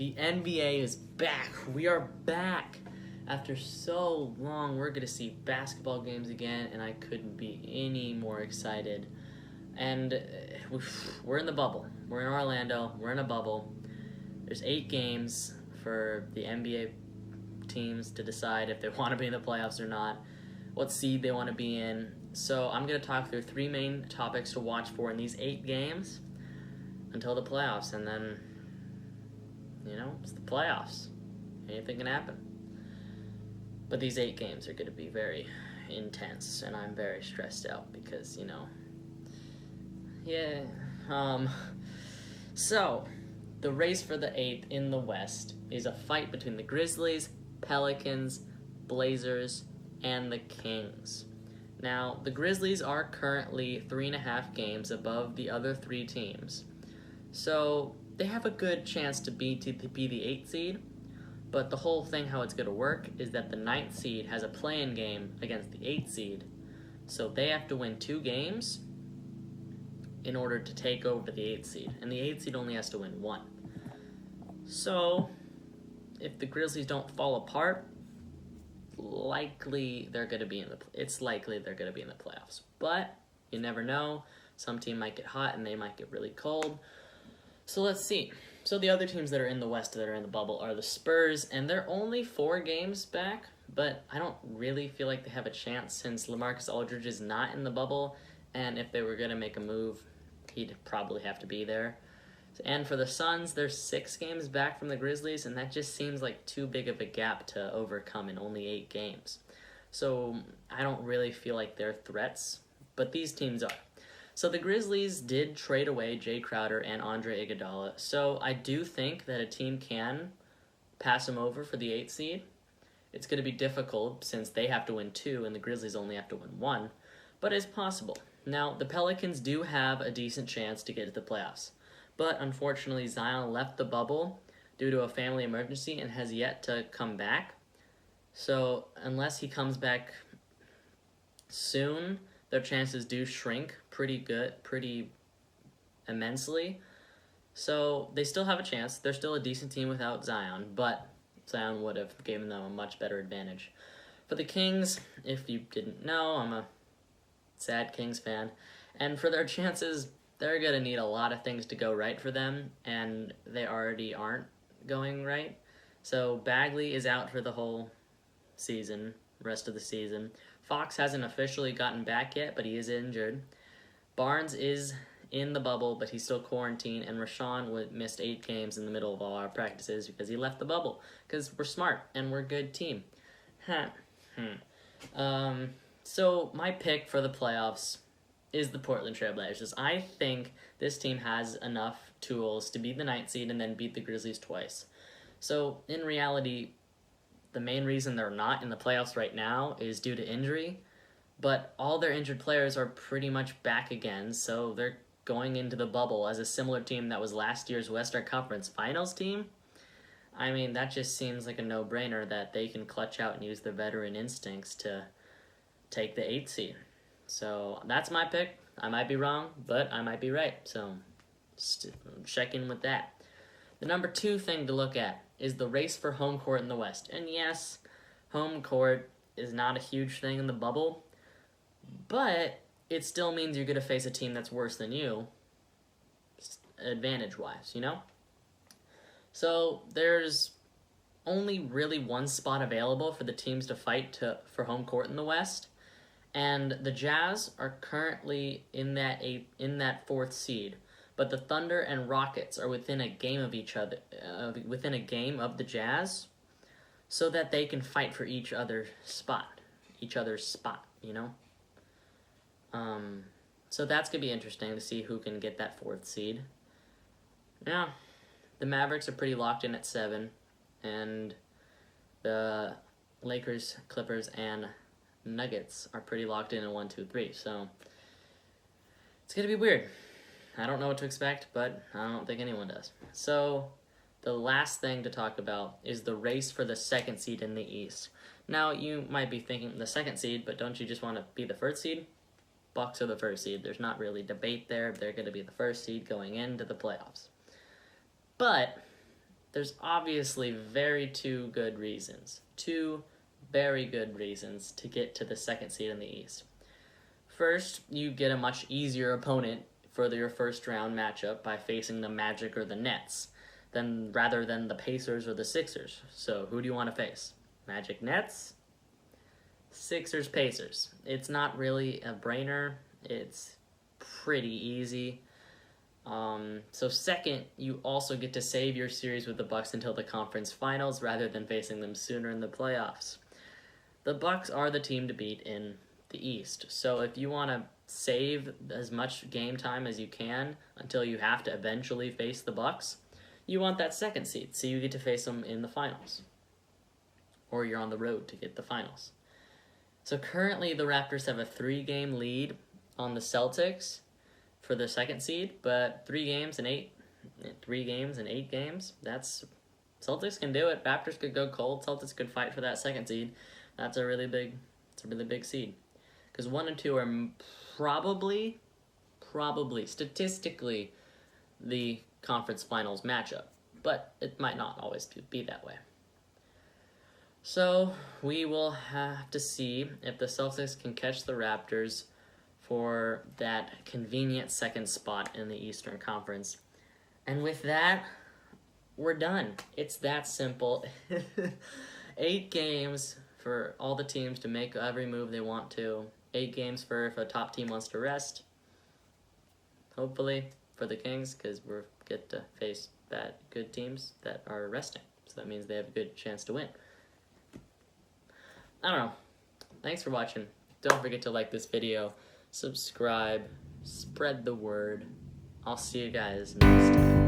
The NBA is back. We are back. After so long, we're going to see basketball games again, and I couldn't be any more excited. And we're in the bubble. We're in Orlando. We're in a bubble. There's 8 games for the NBA teams to decide if they want to be in the playoffs or not, what seed they want to be in. So I'm going to talk through 3 main topics to watch for in these 8 games until the playoffs, and then, it's the playoffs. Anything can happen. But these 8 games are going to be very intense, and I'm very stressed out because, So, the race for the 8th in the West is a fight between the Grizzlies, Pelicans, Blazers, and the Kings. Now, the Grizzlies are currently 3.5 games above the other 3 teams. So, they have a good chance to be the 8th seed. But the whole thing, how it's going to work, is that the 9th seed has a play-in game against the 8th seed. So they have to win 2 games in order to take over the 8th seed. And the 8th seed only has to win 1. So, if the Grizzlies don't fall apart, it's likely they're going to be in the playoffs. But you never know. Some team might get hot and they might get really cold. So let's see. So the other teams that are in the West that are in the bubble are the Spurs, and they're only 4 games back, but I don't really feel like they have a chance since LaMarcus Aldridge is not in the bubble, and if they were going to make a move, he'd probably have to be there. And for the Suns, they're 6 games back from the Grizzlies, and that just seems like too big of a gap to overcome in only 8 games. So I don't really feel like they're threats, but these teams are. So the Grizzlies did trade away Jay Crowder and Andre Iguodala, so I do think that a team can pass them over for the 8th seed. It's going to be difficult since they have to win 2 and the Grizzlies only have to win 1, but it's possible. Now, the Pelicans do have a decent chance to get to the playoffs, but unfortunately Zion left the bubble due to a family emergency and has yet to come back. So unless he comes back soon, their chances do shrink pretty immensely. So they still have a chance. They're still a decent team without Zion, but Zion would have given them a much better advantage. For the Kings, if you didn't know, I'm a sad Kings fan, and for their chances, they're going to need a lot of things to go right for them, and they already aren't going right. So Bagley is out for the whole rest of the season. Fox hasn't officially gotten back yet, but he is injured. Barnes is in the bubble, but he's still quarantined, and Rashawn missed 8 games in the middle of all our practices because he left the bubble, because we're smart and we're a good team. So my pick for the playoffs is the Portland Trail Blazers. I think this team has enough tools to beat the 9th seed and then beat the Grizzlies twice. So in reality, the main reason they're not in the playoffs right now is due to injury, but all their injured players are pretty much back again, so they're going into the bubble as a similar team that was last year's Western Conference Finals team. I mean, that just seems like a no-brainer that they can clutch out and use their veteran instincts to take the 8th seed. So that's my pick. I might be wrong, but I might be right, so check in with that. The number 2 thing to look at is the race for home court in the West. And yes, home court is not a huge thing in the bubble, but it still means you're going to face a team that's worse than you, advantage-wise, So there's only really 1 spot available for the teams to fight for home court in the West, and the Jazz are currently in that 4th seed. But the Thunder and Rockets are within a game of each other, within a game of the Jazz, so that they can fight for each other's spot, So that's going to be interesting to see who can get that 4th seed. Now, the Mavericks are pretty locked in at 7, and the Lakers, Clippers, and Nuggets are pretty locked in at 1, 2, 3, so it's going to be weird. I don't know what to expect, but I don't think anyone does. So, the last thing to talk about is the race for the 2nd seed in the East. Now, you might be thinking the 2nd seed, but don't you just want to be the 1st seed? Bucks are the 1st seed. There's not really debate there. They're going to be the 1st seed going into the playoffs. But there's obviously two very good reasons to get to the second seed in the East. First, you get a much easier opponent for your first round matchup by facing the Magic or the Nets, rather than the Pacers or the Sixers. So who do you want to face? Magic Nets? Sixers Pacers. It's not really a brainer. It's pretty easy. So second, you also get to save your series with the Bucks until the conference finals rather than facing them sooner in the playoffs. The Bucks are the team to beat in the East. So if you want to save as much game time as you can until you have to eventually face the Bucks, you want that second seed, so you get to face them in the finals. Or you're on the road to get the finals. So currently the Raptors have a 3-game lead on the Celtics for the second seed, but 3 games in 8 games, Celtics can do it. Raptors could go cold. Celtics could fight for that second seed. That's a really big seed. Because 1 and 2 are probably statistically the conference finals matchup, but it might not always be that way. So we will have to see if the Celtics can catch the Raptors for that convenient second spot in the Eastern Conference. And with that, we're done. It's that simple. 8 games for all the teams to make every move they want to. 8 games for if a top team wants to rest. Hopefully for the Kings, because we get to face good teams that are resting. So that means they have a good chance to win. I don't know. Thanks for watching. Don't forget to like this video, subscribe, spread the word. I'll see you guys next time.